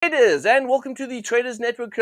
Traders, and welcome to the Traders Network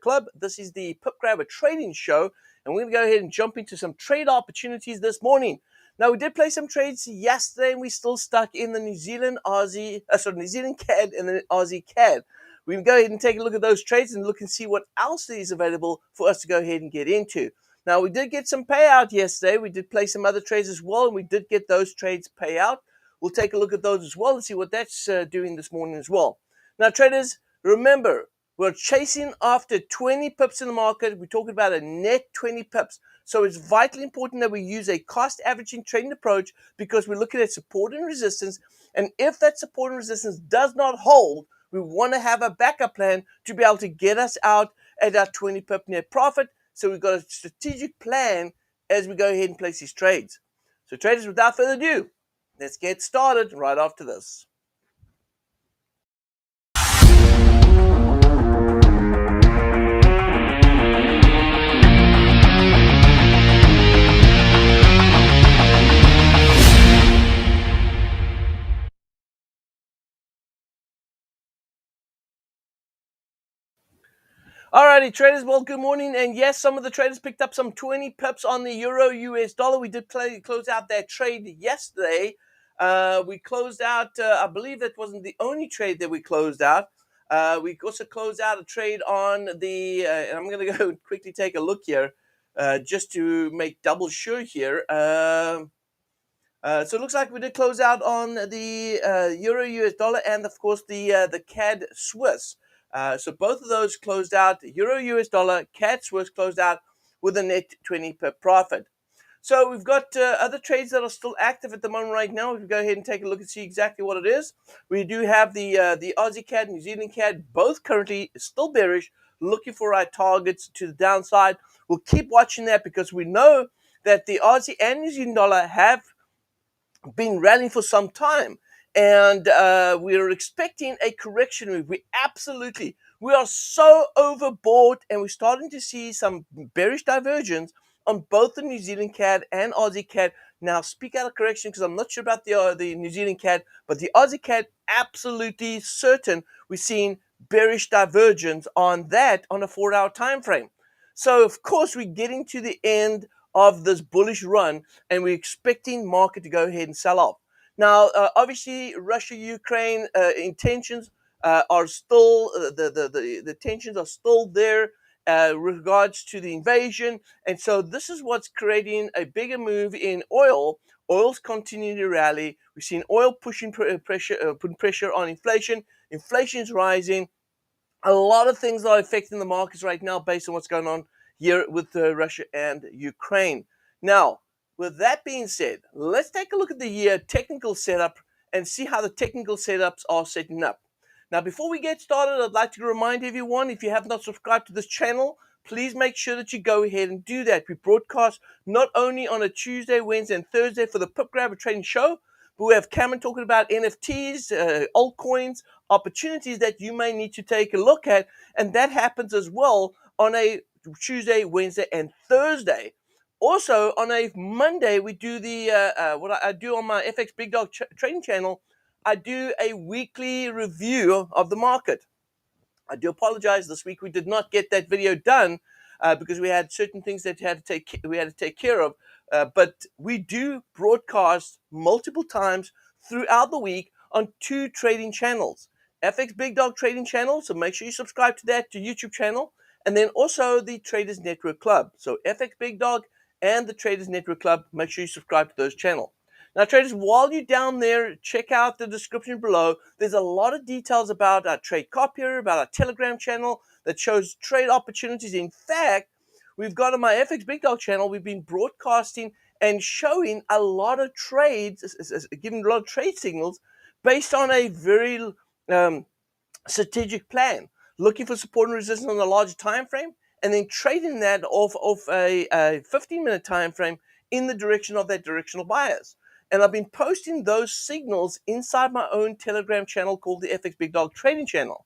Club. This is the Pip Grabber Trading Show, and we're going to go ahead and jump into some trade opportunities this morning. Now, we did play some trades yesterday, and we're still stuck in the New Zealand CAD and the Aussie CAD. We can go ahead and take a look at those trades and look and see what else is available for us to go ahead and get into. Now, we did get some payout yesterday. We did play some other trades as well, and we did get those trades pay out. We'll take a look at those as well and see what that's doing this morning as well. Now, traders, remember, we're chasing after 20 pips in the market. We're talking about a net 20 pips. So it's vitally important that we use a cost averaging trading approach because we're looking at support and resistance. And if that support and resistance does not hold, we want to have a backup plan to be able to get us out at our 20 pip net profit. So we've got a strategic plan as we go ahead and place these trades. So traders, without further ado, let's get started right after this. Alrighty, traders, well, good morning. And yes, some of the traders picked up some 20 pips on the Euro US dollar. We did close out that trade yesterday. We closed out, I believe that wasn't the only trade that we closed out. We also closed out a trade on the, and I'm going to go quickly take a look here just to make double sure here. So it looks like we did close out on the Euro US dollar and, of course, the CAD Swiss. So both of those closed out, Euro US dollar, CAD Swiss closed out with a net 20 pip profit. So we've got other trades that are still active at the moment right now. We can go ahead and take a look and see exactly what it is. We do have the Aussie CAD, New Zealand CAD, both currently still bearish, looking for our targets to the downside. We'll keep watching that because we know that the Aussie and New Zealand dollar have been rallying for some time. And we're expecting a correction move. We are so overbought, and we're starting to see some bearish divergence on both the New Zealand CAD and Aussie CAD. Now, speak out of correction because I'm not sure about the New Zealand CAD, but the Aussie CAD, absolutely certain we're seeing bearish divergence on that on a 4-hour time frame. So, of course, we're getting to the end of this bullish run, and we're expecting market to go ahead and sell off. Now, obviously, Russia-Ukraine intentions are still the tensions are still there regards to the invasion, and so this is what's creating a bigger move in oil. Oil's continuing to rally. We've seen oil putting pressure on inflation. Inflation's rising. A lot of things are affecting the markets right now based on what's going on here with Russia and Ukraine. Now, with that being said, let's take a look at the technical setup and see how the technical setups are setting up. Now, before we get started, I'd like to remind everyone, if you have not subscribed to this channel, please make sure that you go ahead and do that. We broadcast not only on a Tuesday, Wednesday, and Thursday for the Pip Grabber Trading Show, but we have Cameron talking about NFTs, altcoins, opportunities that you may need to take a look at, and that happens as well on a Tuesday, Wednesday, and Thursday. Also, on a Monday, we do what I do on my FxBigDog trading channel. I do a weekly review of the market. I do apologize. This week we did not get that video done because we had certain things that we had to take care of. But we do broadcast multiple times throughout the week on 2 trading channels. FxBigDog trading channel, so make sure you subscribe to that YouTube channel, and then also the Traders Network Club. So FxBigDog and the Traders Network Club, make sure you subscribe to those channels. Now, traders, while you're down there, check out the description below. There's a lot of details about our trade copier, about our Telegram channel that shows trade opportunities. In fact, we've got on my FxBigDog channel, we've been broadcasting and showing a lot of trades, giving a lot of trade signals based on a very strategic plan, looking for support and resistance on a larger time frame, and then trading that off a 15-minute time frame in the direction of that directional bias. And I've been posting those signals inside my own Telegram channel called the FxBigDog Trading Channel.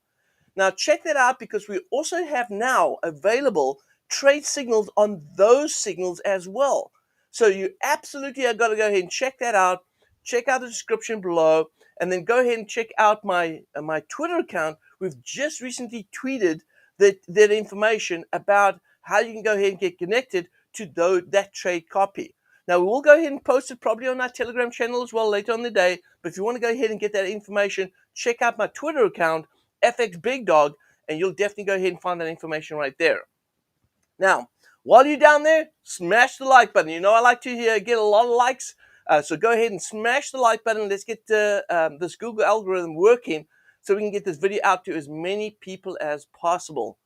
Now, check that out because we also have now available trade signals on those signals as well. So you absolutely have got to go ahead and check that out. check out the description below, and then go ahead and check out my Twitter account. We've just recently tweeted that information about how you can go ahead and get connected to that trade copy. Now, we will go ahead and post it probably on our Telegram channel as well later on in the day. But if you want to go ahead and get that information, check out my Twitter account, FxBigDog, and you'll definitely go ahead and find that information right there. Now, while you're down there, smash the like button. You know I like to get a lot of likes, so go ahead and smash the like button. Let's get this Google algorithm working so we can get this video out to as many people as possible.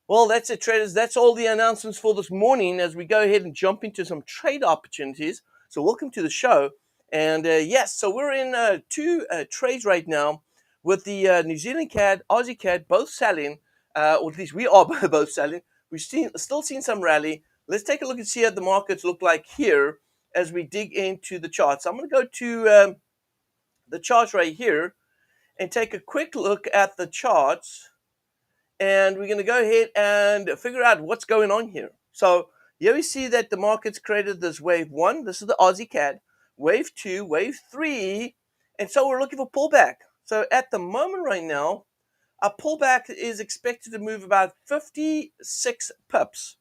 Well, that's it, traders. That's all the announcements for this morning as we go ahead and jump into some trade opportunities. So welcome to the show. And yes, so we're in two trades right now with the New Zealand CAD, Aussie CAD, both selling, or at least we are both selling. We've still seen some rally. Let's take a look and see what the markets look like here as we dig into the charts. I'm going to go to the charts right here and take a quick look at the charts. And we're going to go ahead and figure out what's going on here. So here we see that the market's created this wave 1. This is the Aussie CAD. Wave 2, wave 3. And so we're looking for pullback. So at the moment right now, our pullback is expected to move about 56 pips.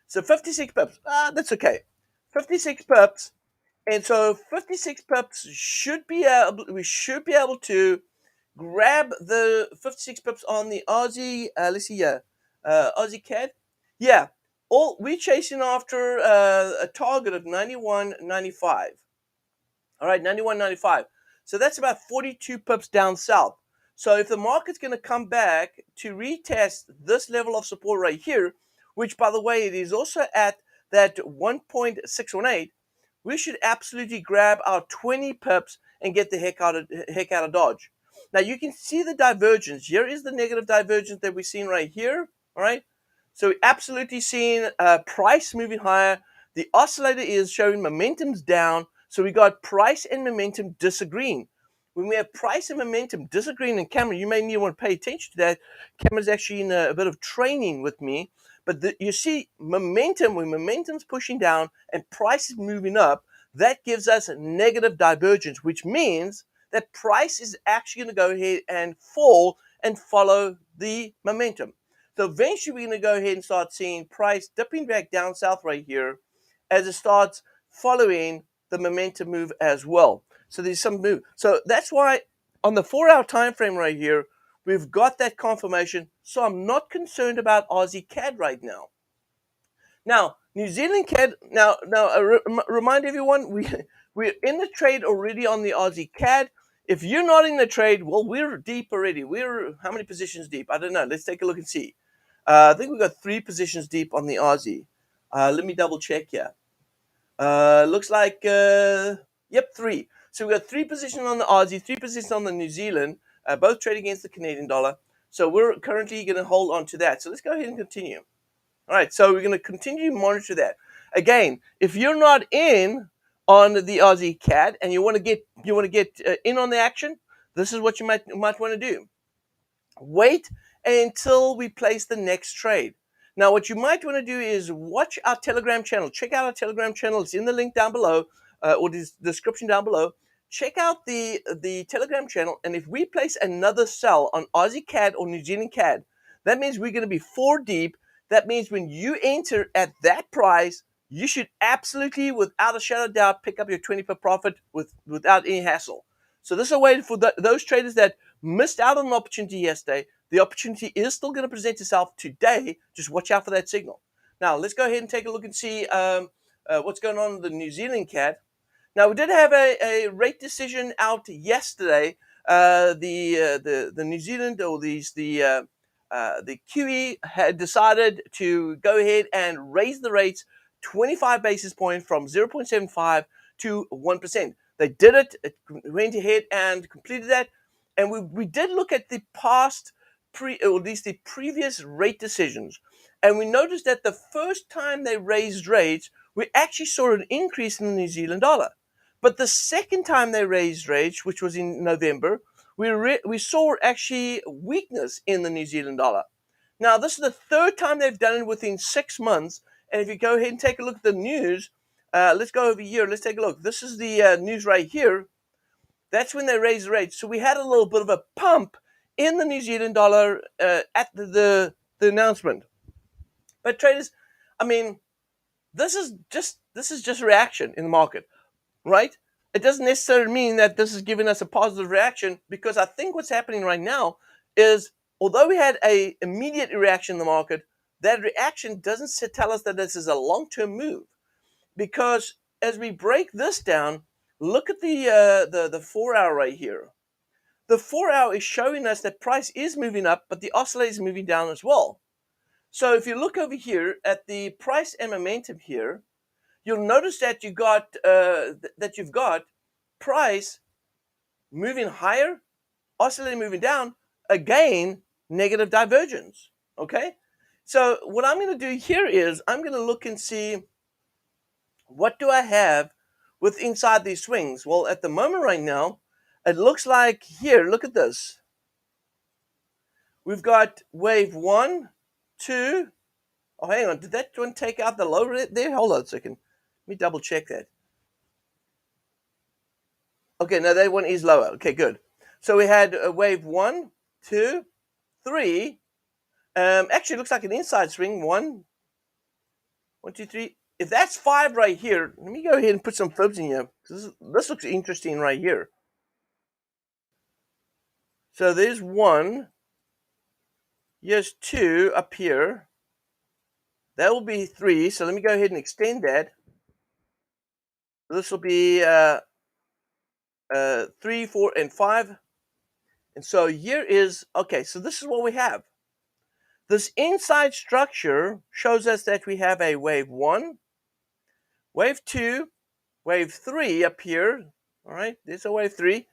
So 56 pips, that's okay. 56 pips. And so 56 pips we should be able to grab the 56 pips on the Aussie. Let's see here, Aussie CAD. Yeah, we're chasing after a target of 91.95. All right, 91.95. So that's about 42 pips down south. So if the market's going to come back to retest this level of support right here, which by the way it is also at that 1.618, we should absolutely grab our 20 pips and get the heck out of Dodge. Now you can see the divergence. Here is the negative divergence that we're seeing right here. All right. So we're absolutely seeing price moving higher. The oscillator is showing momentum's down. So we got price and momentum disagreeing. When we have price and momentum disagreeing in camera, you may need to want to pay attention to that. Camera's actually in a bit of training with me. But you see momentum, when momentum's pushing down and price is moving up, that gives us a negative divergence, which means that price is actually going to go ahead and fall and follow the momentum. So eventually we're going to go ahead and start seeing price dipping back down south right here as it starts following the momentum move as well. So there's some move. So that's why on the 4-hour time frame right here, we've got that confirmation. So I'm not concerned about Aussie CAD right now. Now, New Zealand CAD, remind everyone, we're in the trade already on the Aussie CAD. If you're not in the trade, well, we're deep already. We're how many positions deep? I don't know. Let's take a look and see. I think we've got 3 positions deep on the Aussie. Let me double check here. Looks like, yep, 3. So we've got 3 positions on the Aussie, 3 positions on the New Zealand, both trading against the Canadian dollar. So we're currently going to hold on to that. So let's go ahead and continue. All right, so we're going to continue to monitor that. Again, if you're not in on the Aussie CAD and you want to get in on the action, this is what you might want to do. Wait until we place the next trade. Now, what you might want to do is watch our Telegram channel. Check out our Telegram channel. It's in the link down below, or the description down below. Check out the Telegram channel, and if we place another sell on Aussie CAD or New Zealand CAD, that means we're going to be 4 deep. That means when you enter at that price, you should absolutely, without a shadow of doubt, pick up your 20 pip profit without any hassle. So this is a way for those traders that missed out on an opportunity yesterday. The opportunity is still going to present itself today. Just watch out for that signal. Now, let's go ahead and take a look and see what's going on with the New Zealand CAD. Now, we did have a rate decision out yesterday. The New Zealand, or the QE had decided to go ahead and raise the rates 25 basis points from 0.75 to 1%. They did it. It went ahead and completed that. And we did look at the past, or at least the previous rate decisions. And we noticed that the first time they raised rates, we actually saw an increase in the New Zealand dollar. But the second time they raised rates, which was in November, we saw actually weakness in the New Zealand dollar. Now, this is the 3rd time they've done it within 6 months. And if you go ahead and take a look at the news, let's go over here. Let's take a look. This is the news right here. That's when they raised the rates. So we had a little bit of a pump in the New Zealand dollar at the announcement. But traders, I mean, this is just reaction in the market, right? It doesn't necessarily mean that this is giving us a positive reaction, because I think what's happening right now is, although we had a immediate reaction in the market, that reaction doesn't tell us that this is a long-term move, because as we break this down, look at the 4 hour right here. The 4 hour is showing us that price is moving up, but the oscillator is moving down as well. So if you look over here at the price and momentum here, you'll notice that you've got price moving higher, oscillator moving down, again negative divergence. Okay, so what I'm going to do here is I'm going to look and see what do I have with inside these swings. Well, at the moment right now, it looks like here. Look at this. We've got wave 1, 2. Oh, hang on. Did that one take out the low there? Hold on a second. Let me double check that. Okay, no, that one is lower. Okay, good. So we had wave 1, 2, 3. Actually, it looks like an inside swing. 1, 2, 3. If that's 5 right here, let me go ahead and put some fibs in here. This looks interesting right here. So there's 1. Here's 2 up here. That will be 3. So let me go ahead and extend that. This will be 3, 4, and 5. And so here is, okay, so this is what we have. This inside structure shows us that we have a wave 1, wave 2, wave 3 up here. All right, there's a wave 3.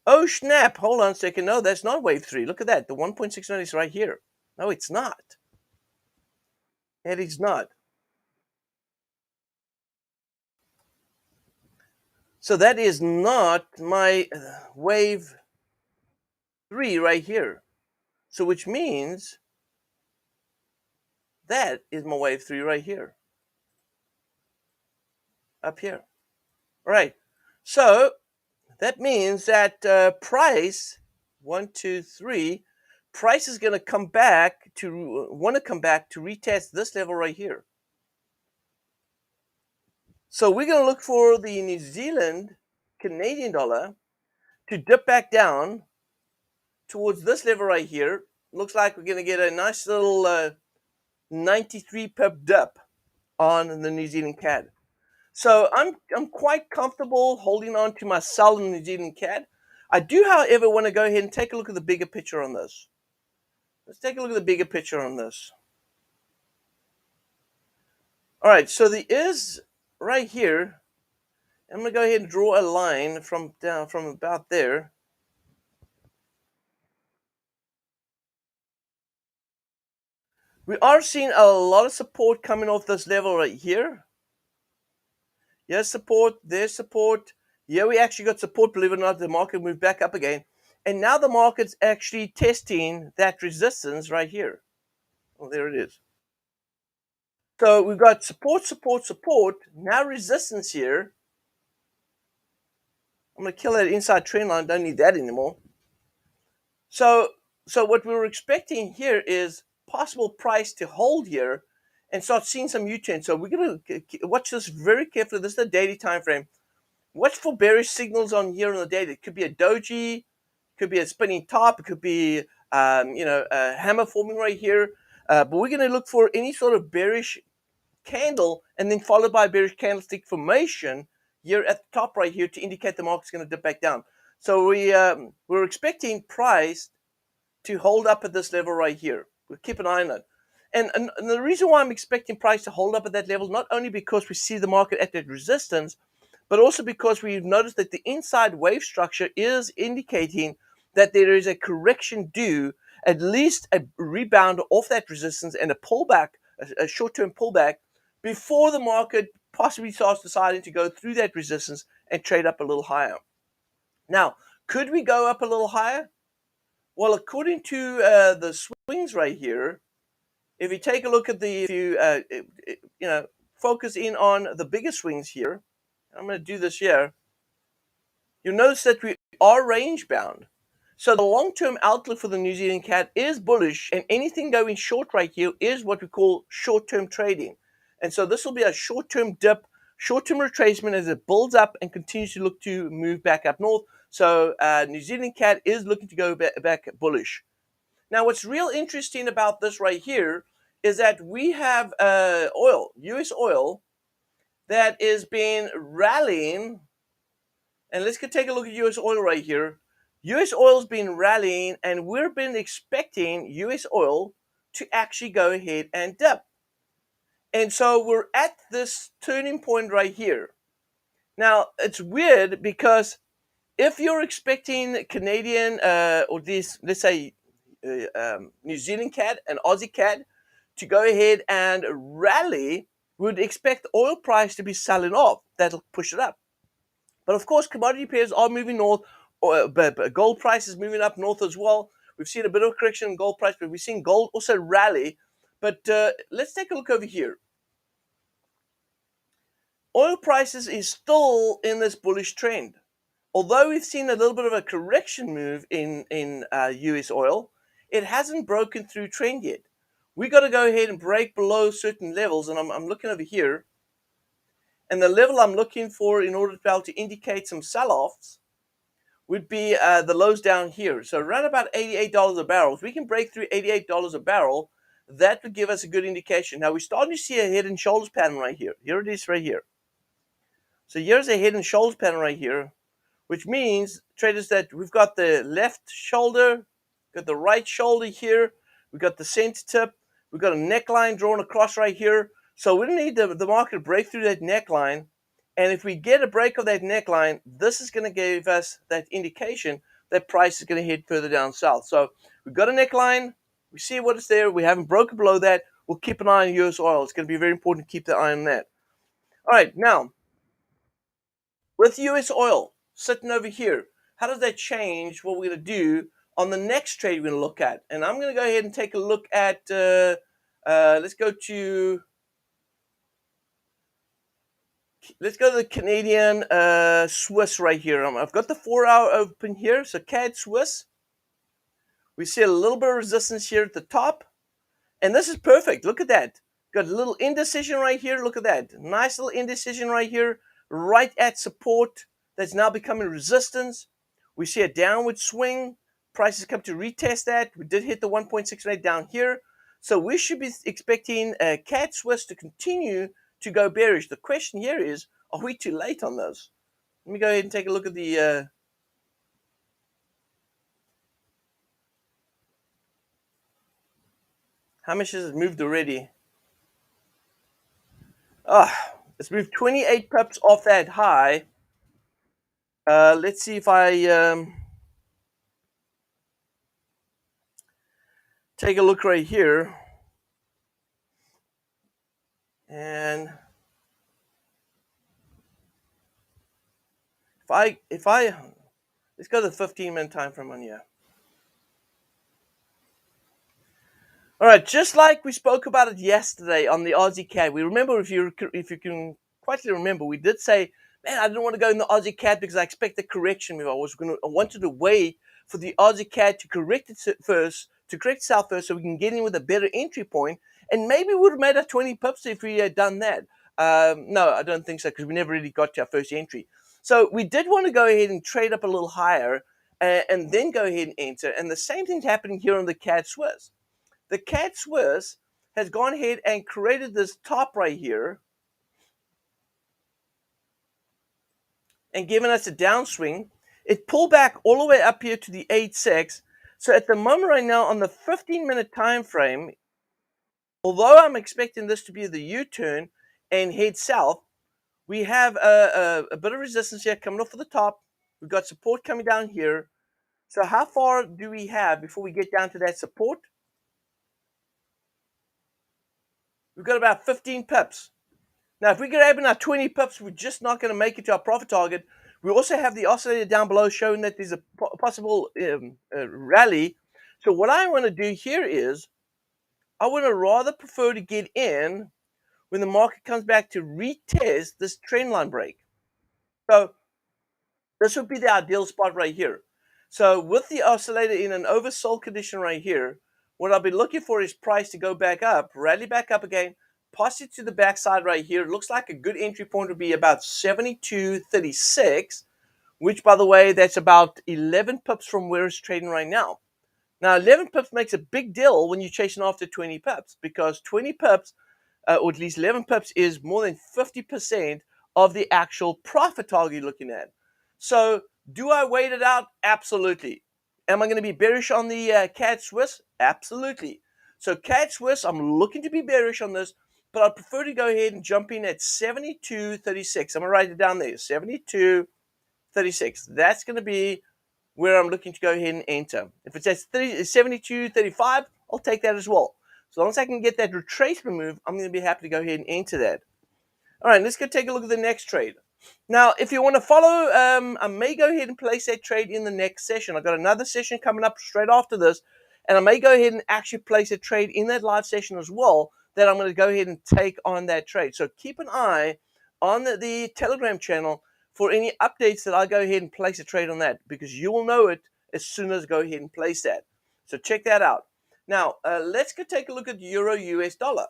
Oh, snap. Hold on a second. No, that's not wave 3. Look at that. The 1.69 is right here. No, it's not. It is not. So that is not my wave 3 right here. So which means that is my wave 3 right here. Up here. All right. So that means that price, 1, 2, 3, price is going to come back to retest this level right here. So we're going to look for the New Zealand Canadian dollar to dip back down towards this level right here. Looks like we're going to get a nice little 93 pip dip on the New Zealand CAD. So I'm quite comfortable holding on to my sell in the New Zealand CAD. I do, however, want to go ahead and take a look at the bigger picture on this. Let's take a look at the bigger picture on this. All right, so there is right here. I'm going to go ahead and draw a line from about there. We are seeing a lot of support coming off this level right here. Here's support, there's support. Here we actually got support, believe it or not. The market moved back up again. And now the market's actually testing that resistance right here. Oh, there it is. So we've got support, support, support. Now resistance here. I'm going to kill that inside trend line. Don't need that anymore. So what we were expecting here is possible price to hold here and start seeing some U-turn. So we're going to watch this very carefully. This is the daily time frame. Watch for bearish signals on here on the daily. It could be a doji, it could be a spinning top, it could be a hammer forming right here. But we're going to look for any sort of bearish candle and then followed by a bearish candlestick formation here at the top right here to indicate the market's going to dip back down. So we're expecting price to hold up at this level right here. We'll keep an eye on it. And the reason why I'm expecting price to hold up at that level, not only because we see the market at that resistance, but also because we've noticed that the inside wave structure is indicating that there is a correction due, at least a rebound off that resistance and a pullback, a short-term pullback, before the market possibly starts deciding to go through that resistance and trade up a little higher. Now, could we go up a little higher? Well, according to the swings right here, if you take a look at focus in on the bigger swings here, I'm going to do this here. you'll notice that we are range bound. So the long-term outlook for the New Zealand CAD is bullish, and anything going short right here is what we call short-term trading. And so this will be a short-term dip, short-term retracement as it builds up and continues to look to move back up north. So New Zealand CAD is looking to go back bullish. Now, what's real interesting about this right here is that we have oil, U.S. oil, that is been rallying. And let's go take a look at U.S. oil right here. U.S. oil's been rallying, and we've been expecting U.S. oil to actually go ahead and dip. And so we're at this turning point right here. Now, it's weird because if you're expecting Canadian or this, let's say, New Zealand CAD and Aussie CAD to go ahead and rally, we'd expect oil price to be selling off. That'll push it up. But of course, commodity pairs are moving north, but gold price is moving up north as well. We've seen a bit of a correction in gold price, but we've seen gold also rally. But let's take a look over here. Oil prices is still in this bullish trend. Although we've seen a little bit of a correction move in US oil, it hasn't broken through trend yet. We got to go ahead and break below certain levels, and I'm looking over here. And the level I'm looking for in order to be able to indicate some sell-offs would be the lows down here. So around about $88 a barrel. If we can break through $88 a barrel, that would give us a good indication. Now we're starting to see a head and shoulders pattern right here. Here it is right here. So here's a head and shoulders pattern right here, which means, traders, that we've got the left shoulder, got the right shoulder here, we've got the center tip, we've got a neckline drawn across right here. So we need the market to break through that neckline. And if we get a break of that neckline, this is going to give us that indication that price is going to head further down south. So we've got a neckline. We see what is there. We haven't broken below that. We'll keep an eye on US oil. It's going to be very important to keep the eye on that. All right, now, with US oil sitting over here, how does that change what we're going to do on the next trade we're going to look at? And I'm going to go ahead and take a look at, let's go to the Canadian Swiss right here. I've got the 4-hour open here. So CAD Swiss. We see a little bit of resistance here at the top. And this is perfect. Look at that. Got a little indecision right here. Look at that. Nice little indecision right here. Right at support. That's now becoming resistance. We see a downward swing. Prices come to retest that. We did hit the 1.68 down here. So we should be expecting CAD Swiss to continue to go bearish. The question here is, are we too late on those? Let me go ahead and take a look at the how much has it moved already? It's moved 28 pips off that high. Let's see if I take a look right here. And if I let's go to the 15-minute time frame on here. All right, just like we spoke about it yesterday on the Aussie CAD, we remember, if you can quite remember, we did say, man, I didn't want to go in the Aussie CAD because I expect a correction move. I wanted to wait for the Aussie CAD to correct itself first, so we can get in with a better entry point, and maybe we would have made our 20 pips if we had done that. No, I don't think so, because we never really got to our first entry. So we did want to go ahead and trade up a little higher and then go ahead and enter. And the same thing's happening here on the CAD Swiss. The CAD Swiss has gone ahead and created this top right here and given us a downswing. It pulled back all the way up here to the 8.6. So at the moment right now on the 15-minute time frame, although I'm expecting this to be the U-turn and head south, we have a bit of resistance here coming off of the top. We've got support coming down here. So how far do we have before we get down to that support? We've got about 15 pips. Now, if we grab in our 20 pips, we're just not going to make it to our profit target. We also have the oscillator down below showing that there's a possible rally. So what I want to do here is, I would rather prefer to get in when the market comes back to retest this trend line break. So This would be the ideal spot right here. So with the oscillator in an oversold condition right here, what I'll be looking for is price to go back up, rally back up again, pass it to the backside right here. It looks like a good entry point would be about 72.36, which, by the way, that's about 11 pips from where it's trading right now. Now, 11 pips makes a big deal when you're chasing after 20 pips, because 20 pips, or at least 11 pips, is more than 50% of the actual profit target you're looking at. So, do I wait it out? Absolutely. Am I going to be bearish on the CAD Swiss? Absolutely. So, CAD Swiss, I'm looking to be bearish on this, but I'd prefer to go ahead and jump in at 72.36. I'm going to write it down there, 72.36. That's going to be where I'm looking to go ahead and enter. If it says 72.35, I'll take that as well. So long as I can get that retracement move, I'm going to be happy to go ahead and enter that. All right, let's go take a look at the next trade. Now, if you want to follow, I may go ahead and place that trade in the next session. I've got another session coming up straight after this, and I may go ahead and actually place a trade in that live session as well, that I'm going to go ahead and take on that trade. So keep an eye on the Telegram channel for any updates that I go ahead and place a trade on that, because you will know it as soon as I go ahead and place that. So check that out. Now, let's go take a look at Euro US dollar.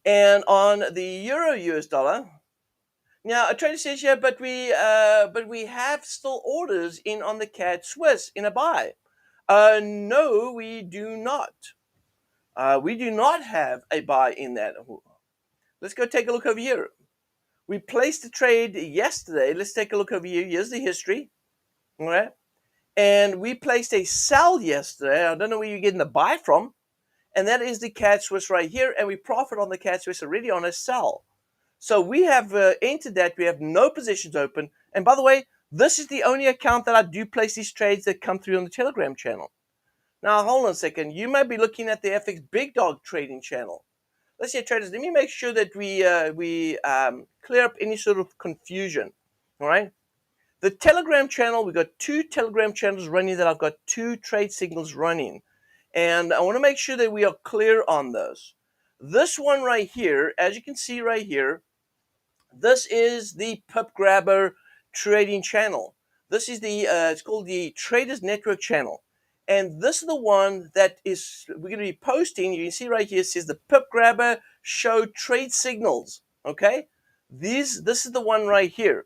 And on the Euro US dollar, now a trader says, yeah, but we have still orders in on the CAD Swiss in a buy. No, we do not. We do not have a buy in that. Let's go take a look over here. We placed the trade yesterday. Let's take a look over here. Here's the history. All right. And we placed a sell yesterday. I don't know where you're getting the buy from. And that is the CAD Swiss right here. And we profit on the CAD Swiss already on a sell. So we have entered that. We have no positions open. And by the way, this is the only account that I do place these trades that come through on the Telegram channel. Now, hold on a second. You may be looking at the FxBigDog trading channel. Let's see, traders, let me make sure that we clear up any sort of confusion. All right. The Telegram channel, we've got 2 Telegram channels running that I've got 2 trade signals running. And I want to make sure that we are clear on those. This one right here, as you can see right here, this is the Pip Grabber Trading Channel. This is the, it's called the Traders Network Channel. And this is the one that is, we're going to be posting. You can see right here, it says the Pip Grabber Show Trade Signals. Okay? This is the one right here.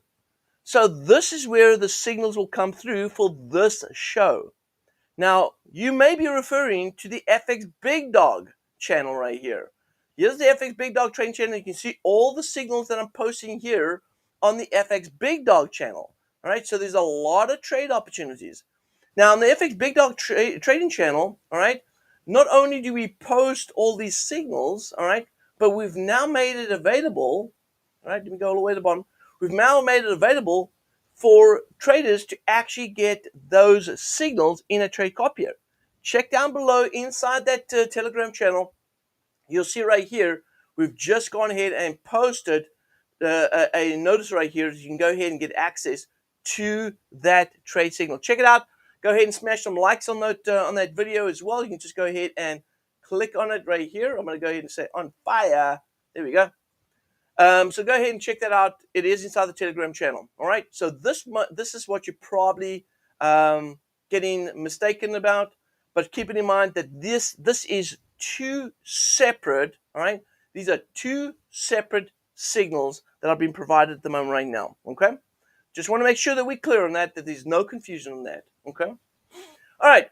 So this is where the signals will come through for this show. Now, you may be referring to the FxBigDog channel right here. Here's the FxBigDog trading channel. You can see all the signals that I'm posting here on the FxBigDog channel. All right, so there's a lot of trade opportunities. Now, on the FxBigDog trading channel, all right, not only do we post all these signals, all right, but we've now made it available. All right, let me go all the way to the bottom. We've now made it available for traders to actually get those signals in a trade copier. Check down below inside that Telegram channel. You'll see right here, we've just gone ahead and posted a notice right here. You can go ahead and get access to that trade signal. Check it out. Go ahead and smash some likes on that video as well. You can just go ahead and click on it right here. I'm going to go ahead and say on fire. There we go. So go ahead and check that out. It is inside the Telegram channel. All right. So this is what you're probably getting mistaken about. But keep it in mind that this is 2 separate. All right. These are 2 separate signals that are being provided at the moment right now. Okay. Just want to make sure that we're clear on that there's no confusion on that. Okay. All right.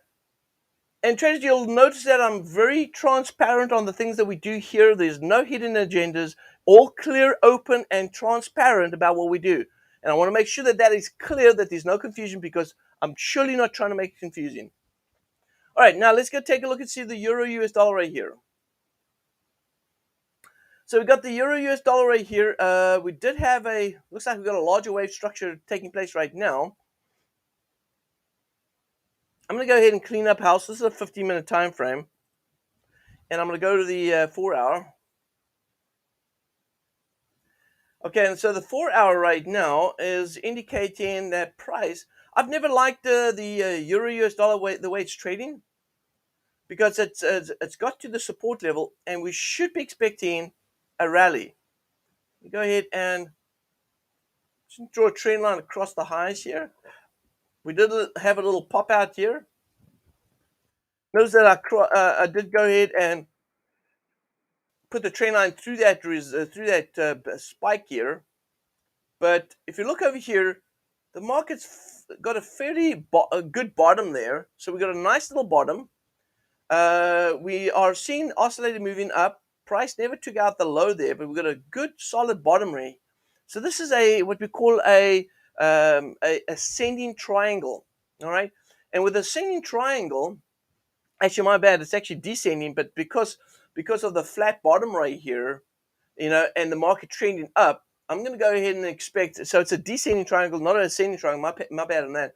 And traders, you'll notice that I'm very transparent on the things that we do here. There's no hidden agendas, all clear, open, and transparent about what we do. And I want to make sure that that is clear, that there's no confusion, because I'm surely not trying to make it confusing. All right, now let's go take a look and see the Euro US dollar right here. So we got the Euro US dollar right here. We did have looks like we've got a larger wave structure taking place right now. I'm going to go ahead and clean up house. This is a 15-minute time frame. And I'm going to go to the 4-hour. Okay, and so the 4-hour right now is indicating that price. I've never liked the Euro US dollar the way it's trading, because it's got to the support level, and we should be expecting a rally. We go ahead and Just draw a trend line across the highs here. We did have a little pop out here. Notice that I did go ahead and put the trend line through that spike here. But if you look over here, the market's got a fairly good bottom there. So we got a nice little bottom. We are seeing oscillator moving up. Price never took out the low there, but we've got a good solid bottom ray. So this is what we call a ascending triangle. All right, and with ascending triangle, actually my bad, it's actually descending, but because of the flat bottom right here, and the market trending up, I'm going to go ahead and expect. So it's a descending triangle, not an ascending triangle. My bad on that.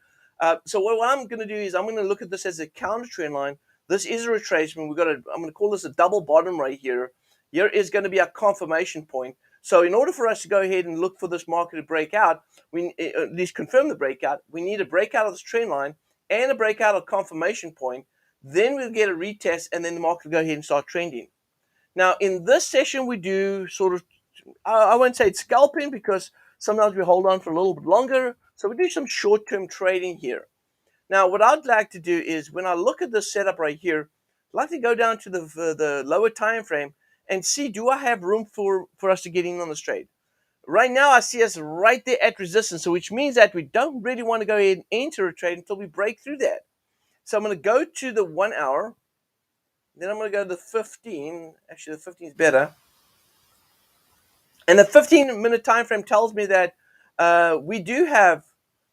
So what I'm going to do is I'm going to look at this as a counter trend line. This is a retracement. I'm going to call this a double bottom right here. Here is going to be our confirmation point. So in order for us to go ahead and look for this market to break out, we at least confirm the breakout. We need a breakout of this trend line and a breakout of confirmation point. Then we'll get a retest, and then the market will go ahead and start trending. Now, in this session, we do sort of, I won't say it's scalping, because sometimes we hold on for a little bit longer. So we do some short-term trading here. Now, what I'd like to do is, when I look at this setup right here, I'd like to go down to the lower time frame and see, do I have room for us to get in on this trade? Right now, I see us right there at resistance, so which means that we don't really want to go ahead and enter a trade until we break through that. So I'm going to go to the 1 hour. Then I'm going to go to the 15. Actually, the 15 is better. And the 15-minute time frame tells me that we do have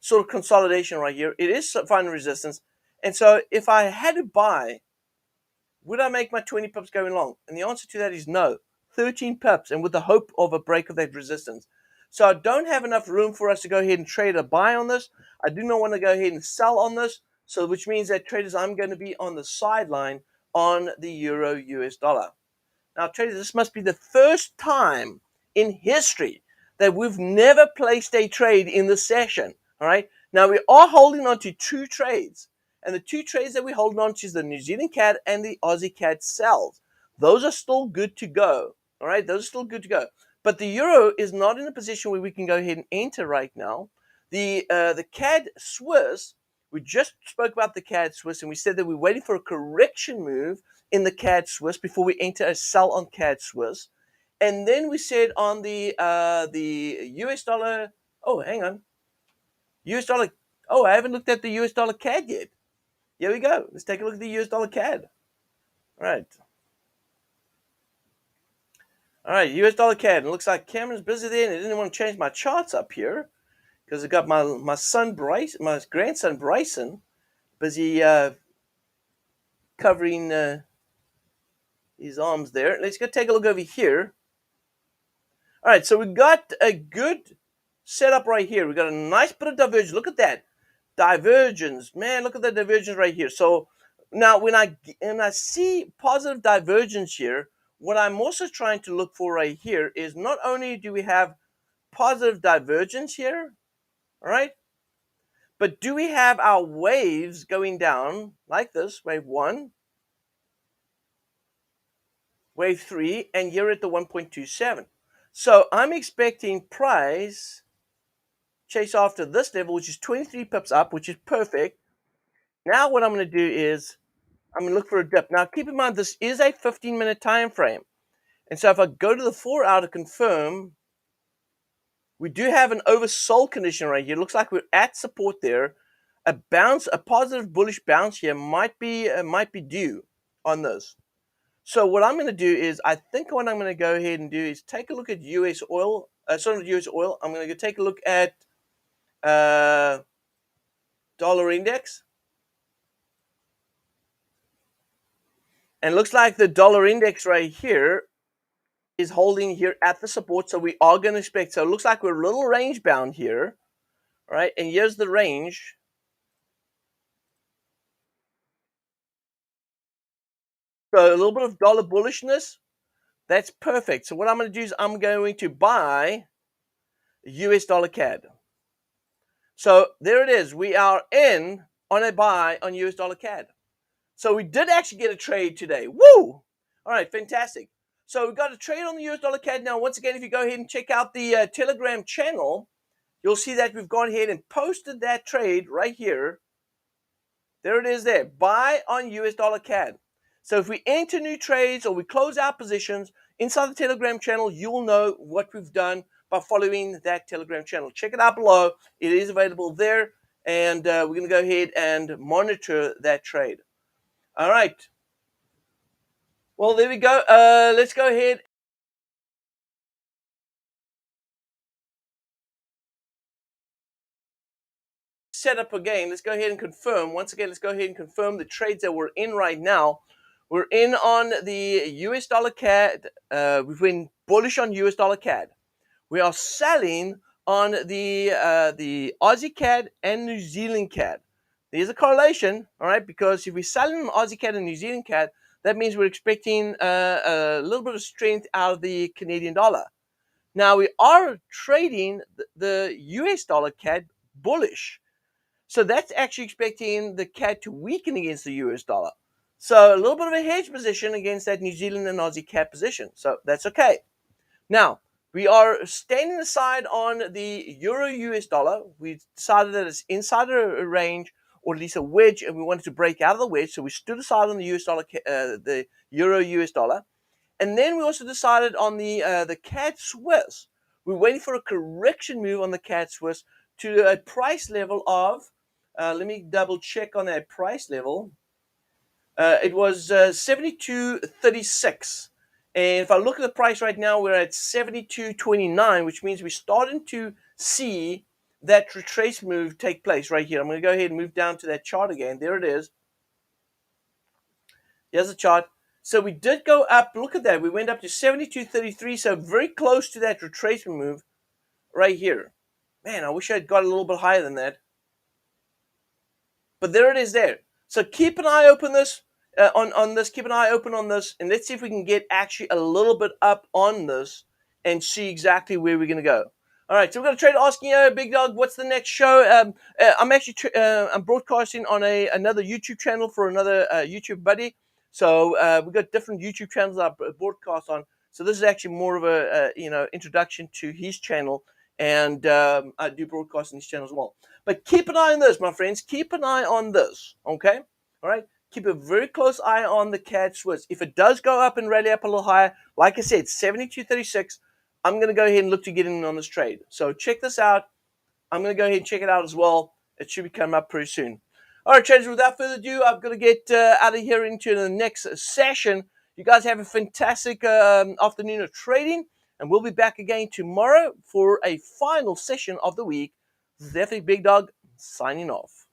sort of consolidation right here. It is finding resistance. And so if I had to buy, would I make my 20 pips going long? And the answer to that is no. 13 pips, and with the hope of a break of that resistance. So I don't have enough room for us to go ahead and trade a buy on this. I do not want to go ahead and sell on this. So which means that traders, I'm going to be on the sideline on the euro US dollar. Now, traders, this must be the first time in history that we've never placed a trade in this session. All right. Now, we are holding on to two trades. And the two trades that we're holding on to is the New Zealand CAD and the Aussie CAD sells. Those are still good to go. All right. Those are still good to go. But the euro is not in a position where we can go ahead and enter right now. The CAD Swiss, we just spoke about the CAD Swiss, and we said that we're waiting for a correction move in the CAD Swiss before we enter a sell on CAD Swiss. And then we said on the US dollar, oh, hang on. US dollar, oh, I haven't looked at the US dollar CAD yet. Here we go. Let's take a look at the US dollar CAD. All right. All right, US dollar CAD. It looks like Cameron's busy there, and I didn't want to change my charts up here because I got my son Bryce, my grandson Bryson, busy covering his arms there. Let's go take a look over here. All right, so we got a good setup right here. We got a nice bit of divergence. Look at that divergence, man. Look at the divergence right here. So now when I see positive divergence here, what I'm also trying to look for right here is not only do we have positive divergence here, all right, but do we have our waves going down like this, wave 1, wave 3, and here at the 1.27. So I'm expecting price chase after this level, which is 23 pips up, which is perfect. Now what I'm going to do is I'm going to look for a dip. Now keep in mind, this is a 15-minute time frame. And so if I go to the 4 hour to confirm, we do have an oversold condition right here. It looks like we're at support there. A positive bullish bounce here might be due on this. So what I'm going to do is, I think what I'm going to go ahead and do is take a look at US oil. Sorry, not US oil. I'm going to go take a look at dollar index. And it looks like the dollar index right here is holding here at the support. So we are going to expect, so it looks like we're a little range bound here. All right, and here's the range. So a little bit of dollar bullishness. That's perfect. So what I'm going to do is I'm going to buy US dollar CAD. So there it is. We are in on a buy on US dollar CAD. So we did actually get a trade today. Woo! All right, fantastic. So we got a trade on the US dollar CAD. Now, once again, if you go ahead and check out the Telegram channel, you'll see that we've gone ahead and posted that trade right here. There it is there. Buy on US dollar CAD. So if we enter new trades or we close out positions inside the Telegram channel, you will know what we've done by following that Telegram channel. Check it out below. It is available there. And we're going to go ahead and monitor that trade. All right. Well, there we go. Let's go ahead. Set up again. Let's go ahead and confirm. Once again, let's go ahead and confirm the trades that we're in right now. We're in on the US dollar CAD. We've been bullish on US dollar CAD. We are selling on the Aussie CAD and New Zealand CAD. There's a correlation, all right, because if we're selling on Aussie CAD and New Zealand CAD, that means we're expecting a little bit of strength out of the Canadian dollar. Now, we are trading the US dollar CAD bullish. So that's actually expecting the CAD to weaken against the US dollar. So a little bit of a hedge position against that New Zealand and Aussie CAD position. So that's okay. Now, we are standing aside on the Euro US dollar. We decided that it's inside a range, or at least a wedge, and we wanted to break out of the wedge. So we stood aside on the US dollar, the Euro US dollar. And then we also decided on the CAD Swiss. We're waiting for a correction move on the CAD Swiss to a price level of, let me double check on that price level. It was 72.36. And if I look at the price right now, we're at 72.29, which means we're starting to see that retrace move take place right here. I'm going to go ahead and move down to that chart again. There it is. Here's the chart. So we did go up. Look at that. We went up to 72.33, so very close to that retracement move right here. Man, I wish I'd got a little bit higher than that. But there it is there. So keep an eye open on this. Keep an eye open on this, and let's see if we can get actually a little bit up on this and see exactly where we're going to go. All right, so we're going to trade asking you, Big Dog, what's the next show? I'm actually I'm broadcasting on another YouTube channel for another YouTube buddy. So we've got different YouTube channels I broadcast on. So this is actually more of a introduction to his channel, and I do broadcast on his channel as well. But keep an eye on this, my friends. Keep an eye on this, okay? All right? Keep a very close eye on the CAD Swiss. If it does go up and rally up a little higher, like I said, 72.36, I'm going to go ahead and look to get in on this trade. So check this out. I'm going to go ahead and check it out as well. It should be coming up pretty soon. All right, traders, without further ado, I'm going to get out of here into the next session. You guys have a fantastic afternoon of trading, and we'll be back again tomorrow for a final session of the week. This is FxBigDog signing off.